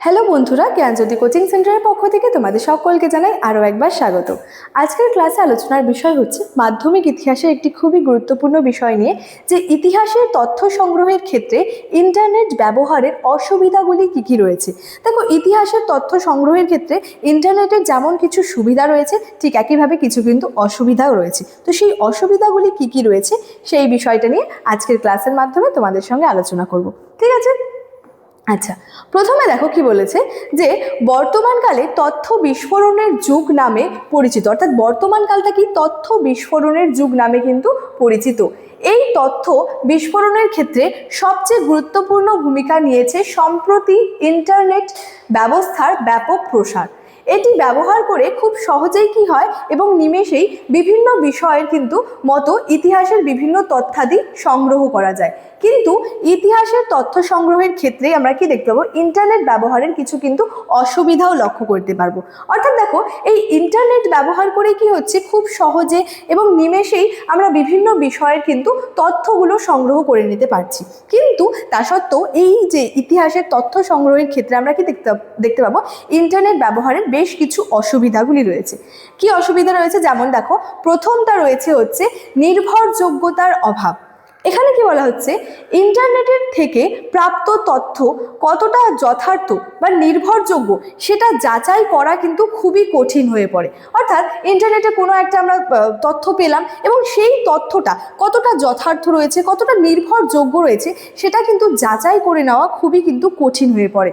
Hello বন্ধুরা, জ্ঞানজ্যোতি coaching সেন্টারের পক্ষ থেকে তোমাদের সকলকে জানাই আরও একবার স্বাগত। আজকের ক্লাসে আলোচনার বিষয় হচ্ছে মাধ্যমিক ইতিহাসের একটি খুবই গুরুত্বপূর্ণ বিষয় নিয়ে, যে ইতিহাসের তথ্য সংগ্রহের ক্ষেত্রে ইন্টারনেট ব্যবহারের অসুবিধাগুলি কী কী রয়েছে। দেখো, ইতিহাসের তথ্য সংগ্রহের ক্ষেত্রে ইন্টারনেটের যেমন কিছু সুবিধা রয়েছে, ঠিক একইভাবে কিছু কিন্তু অসুবিধাও রয়েছে। তো সেই অসুবিধাগুলি কী কী রয়েছে সেই বিষয়টা নিয়ে আজকের ক্লাসের মাধ্যমে তোমাদের সঙ্গে আলোচনা করব। ঠিক আছে? আচ্ছা, প্রথমে দেখো কি বলেছে, যে বর্তমানকালে তথ্য বিস্ফোরণের যুগ নামে পরিচিত, অর্থাৎ বর্তমানকালটা কি তথ্য বিস্ফোরণের যুগ নামে কিন্তু পরিচিত। এই তথ্য বিস্ফোরণের ক্ষেত্রে সবচেয়ে গুরুত্বপূর্ণ ভূমিকা নিয়েছে সম্প্রতি ইন্টারনেট ব্যবস্থার ব্যাপক প্রসার। এটি ব্যবহার করে খুব সহজেই কি হয় এবং নিমেষেই বিভিন্ন বিষয়ের কিন্তু মতো ইতিহাসের বিভিন্ন তথ্যাদি সংগ্রহ করা যায়। কিন্তু ইতিহাসের তথ্য সংগ্রহের ক্ষেত্রে আমরা কি দেখতে পাবো, ইন্টারনেট ব্যবহারের কিছু কিন্তু অসুবিধাও লক্ষ্য করতে পারবো। অর্থাৎ দেখো, এই ইন্টারনেট ব্যবহার করে কি হচ্ছে, খুব সহজে এবং নিমেষেই আমরা বিভিন্ন বিষয়ের কিন্তু তথ্যগুলো সংগ্রহ করে নিতে পারছি। কিন্তু তা সত্ত্বেও এই যে ইতিহাসের তথ্য সংগ্রহের ক্ষেত্রে আমরা কি দেখতে পাবো, ইন্টারনেট ব্যবহারের বেশ কিছু অসুবিধাগুলি রয়েছে। কি অসুবিধা রয়েছে, যেমন দেখো, প্রথমটা রয়েছে হচ্ছে নির্ভরযোগ্যতার অভাব। এখানে কি বলা হচ্ছে, ইন্টারনেটের থেকে প্রাপ্ত তথ্য কতটা যথার্থ বা নির্ভরযোগ্য সেটা যাচাই করা কিন্তু খুবই কঠিন হয়ে পড়ে। অর্থাৎ ইন্টারনেটে কোনো একটা আমরা তথ্য পেলাম এবং সেই তথ্যটা কতটা যথার্থ রয়েছে, কতটা নির্ভরযোগ্য রয়েছে, সেটা কিন্তু যাচাই করে নেওয়া খুবই কিন্তু কঠিন হয়ে পড়ে।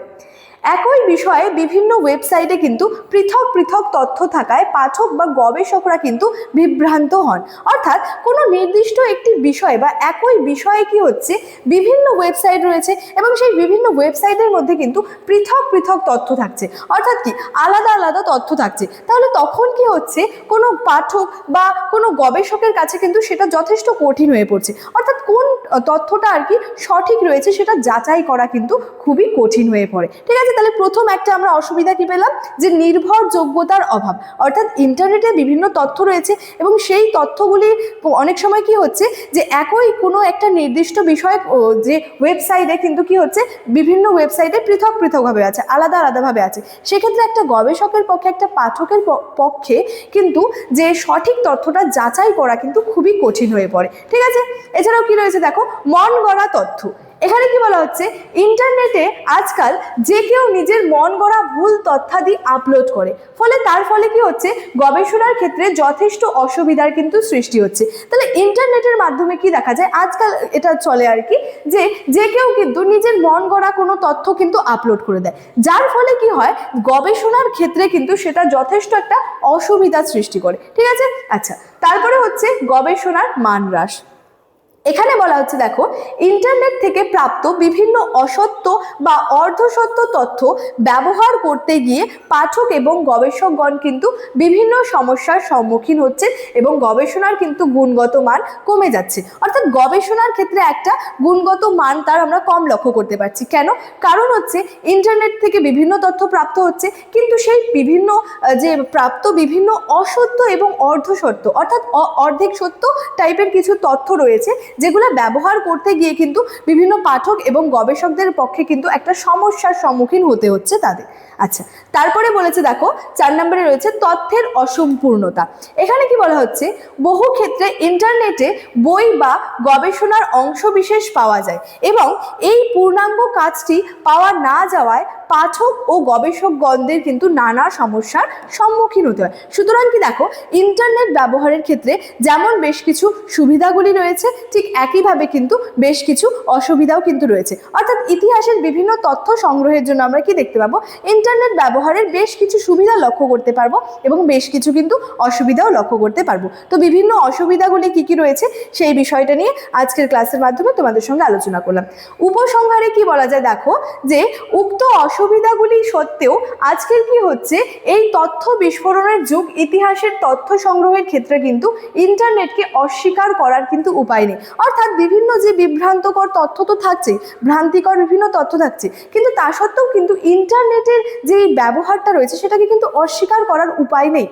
একই বিষয়ে বিভিন্ন ওয়েবসাইটে কিন্তু পৃথক পৃথক তথ্য থাকায় পাঠক বা গবেষকরা কিন্তু বিভ্রান্ত হন। অর্থাৎ কোনো নির্দিষ্ট একটি বিষয় বা একই বিষয়ে কি হচ্ছে, বিভিন্ন ওয়েবসাইট রয়েছে এবং সেই বিভিন্ন ওয়েবসাইটের মধ্যে কিন্তু পৃথক পৃথক তথ্য থাকছে, অর্থাৎ কি আলাদা আলাদা তথ্য থাকছে। তাহলে তখন কি হচ্ছে, কোনো পাঠক বা কোনো গবেষকের কাছে কিন্তু সেটা যথেষ্ট কঠিন হয়ে পড়ছে। অর্থাৎ কোন তথ্যটা আর কি সঠিক রয়েছে সেটা যাচাই করা কিন্তু খুবই কঠিন হয়ে পড়ে। ঠিক আছে, তাহলে প্রথম একটা আমরা অসুবিধা কি পেলাম, যে নির্ভরযোগ্যতার অভাব। অর্থাৎ ইন্টারনেটে বিভিন্ন তথ্য রয়েছে এবং সেই তথ্যগুলি অনেক সময় কি হচ্ছে, যে একই কোনো একটা নির্দিষ্ট বিষয় যে ওয়েবসাইটে কিন্তু কি হচ্ছে, বিভিন্ন ওয়েবসাইটে পৃথক পৃথকভাবে আছে, আলাদা আলাদাভাবে আছে। সেক্ষেত্রে একটা গবেষকের পক্ষে, একটা পাঠকের পক্ষে কিন্তু যে সঠিক তথ্যটা যাচাই করা কিন্তু খুবই কঠিন হয়ে পড়ে। ঠিক আছে, এছাড়াও কি রয়েছে দেখো, মন গড়া তথ্য। এখানে কি বলা হচ্ছে, ইন্টারনেটে আজকাল যে কেউ নিজের মন গড়া ভুল তথ্যাদি আপলোড করে, তার ফলে কি হচ্ছে, গবেষণার ক্ষেত্রে যথেষ্ট অসুবিধার কিন্তু সৃষ্টি হচ্ছে। তাহলে ইন্টারনেটের মাধ্যমে কি দেখা যায়, আজকাল এটা চলে আর কি, যে কেউ কিন্তু নিজের মন গড়া কোনো তথ্য কিন্তু আপলোড করে দেয়, যার ফলে কি হয়, গবেষণার ক্ষেত্রে কিন্তু সেটা যথেষ্ট একটা অসুবিধার সৃষ্টি করে। ঠিক আছে, আচ্ছা, তারপরে হচ্ছে গবেষণার মান হ্রাস। এখানে বলা হচ্ছে দেখো, ইন্টারনেট থেকে প্রাপ্ত বিভিন্ন অসত্য বা অর্ধসত্য তথ্য ব্যবহার করতে গিয়ে পাঠক এবং গবেষকগণ কিন্তু বিভিন্ন সমস্যার সম্মুখীন হচ্ছে এবং গবেষণার কিন্তু গুণগত মান কমে যাচ্ছে। অর্থাৎ গবেষণার ক্ষেত্রে একটা গুণগত মান তার আমরা কম লক্ষ্য করতে পারছি। কেন? কারণ হচ্ছে ইন্টারনেট থেকে বিভিন্ন তথ্য প্রাপ্ত হচ্ছে, কিন্তু সেই বিভিন্ন যে প্রাপ্ত বিভিন্ন অসত্য এবং অর্ধসত্য, অর্থাৎ অর্ধেক সত্য টাইপের কিছু তথ্য রয়েছে, যেগুলো ব্যবহার করতে গিয়ে কিন্তু বিভিন্ন পাঠক এবং গবেষকদের পক্ষে কিন্তু একটা সমস্যার সম্মুখীন হতে হচ্ছে তাদের। আচ্ছা, তারপরে বলেছে দেখো, 4 নম্বরে রয়েছে তথ্যের অসম্পূর্ণতা। এখানে কি বলা হচ্ছে, বহু ক্ষেত্রে ইন্টারনেটে বই বা গবেষণার অংশবিশেষ পাওয়া যায় এবং এই পূর্ণাঙ্গ কাজটি পাওয়া না যাওয়ায় পাঠক ও গবেষকগণদের কিন্তু নানা সমস্যার সম্মুখীন হতে হয়। সুতরাং কি দেখো, ইন্টারনেট ব্যবহারের ক্ষেত্রে যেমন বেশ কিছু সুবিধাগুলি রয়েছে, ঠিক একইভাবে কিন্তু বেশ কিছু অসুবিধাও কিন্তু রয়েছে। অর্থাৎ ইতিহাসের বিভিন্ন তথ্য সংগ্রহের জন্য আমরা কি দেখতে পাবো, ইন্টারনেট ব্যবহারের বেশ কিছু সুবিধা লক্ষ্য করতে পারবো এবং বেশ কিছু কিন্তু অসুবিধাও লক্ষ্য করতে পারবো। তো বিভিন্ন অসুবিধাগুলি কি কি রয়েছে সেই বিষয়টা নিয়ে আজকের ক্লাসের মাধ্যমে তোমাদের সঙ্গে আলোচনা করলাম। উপসংহারে কি বলা যায় দেখো, যে উক্ত অসুবিধাগুলি সত্ত্বেও আজকের কি হচ্ছে, এই তথ্য বিস্ফোরণের যুগ ইতিহাসের তথ্য সংগ্রহের ক্ষেত্রে কিন্তু ইন্টারনেটকে অস্বীকার করার কিন্তু উপায় নেই। অর্থাৎ বিভিন্ন যে বিভ্রান্তকর তথ্য তো থাকছে, ভ্রান্তিকর বিভিন্ন তথ্য থাকছে, কিন্তু তা সত্ত্বেও কিন্তু ইন্টারনেটের যে এই ব্যবহারটা রয়েছে সেটাকে কিন্তু অস্বীকার করার উপায় নেই।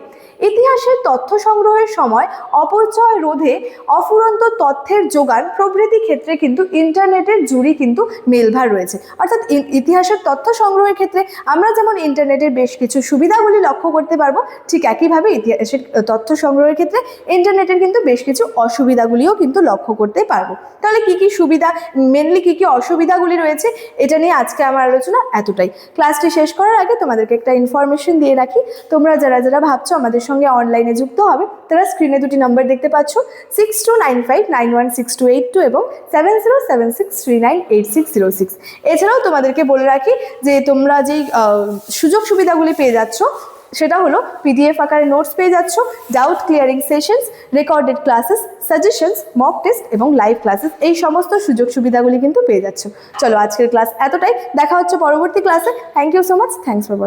ইতিহাসের তথ্য সংগ্রহের সময় অপচয় রোধে, অফুরন্ত তথ্যের যোগান প্রভৃতি ক্ষেত্রে কিন্তু ইন্টারনেটের জুড়ি কিন্তু মেলভার রয়েছে। অর্থাৎ ইতিহাসের তথ্য সংগ্রহের ক্ষেত্রে আমরা যেমন ইন্টারনেটের বেশ কিছু সুবিধাগুলি লক্ষ্য করতে পারবো, ঠিক একইভাবে ইতিহাসের তথ্য সংগ্রহের ক্ষেত্রে ইন্টারনেটের কিন্তু বেশ কিছু অসুবিধাগুলিও কিন্তু লক্ষ্য করতে পারবো। তাহলে কি কি সুবিধা, মেনলি কি কি অসুবিধাগুলি রয়েছে, এটা নিয়ে আজকে আমার আলোচনা এতটাই। ক্লাসটি শেষ করার আগে তোমাদেরকে একটা ইনফরমেশন দিয়ে রাখি। তোমরা যারা যারা ভাবছো আমাদের সঙ্গে অনলাইনে যুক্ত হবে, তারা স্ক্রিনে দুটি নাম্বার দেখতে পাচ্ছ, 6295916282 এবং 7076398606। এছাড়াও তোমাদেরকে বলে রাখি যে তোমরা যেই সুযোগ সুবিধাগুলি পেয়ে যাচ্ছ সেটা হলো পিডিএফ আকারে নোটস পেয়ে যাচ্ছ, doubt clearing sessions, recorded classes, suggestions, mock test এবং লাইভ ক্লাসেস, এই সমস্ত সুযোগ সুবিধাগুলি কিন্তু পেয়ে যাচ্ছ। চলো আজকের ক্লাস এতটাই, দেখা হচ্ছে পরবর্তী ক্লাসে। Thank you so much, thanks for watching.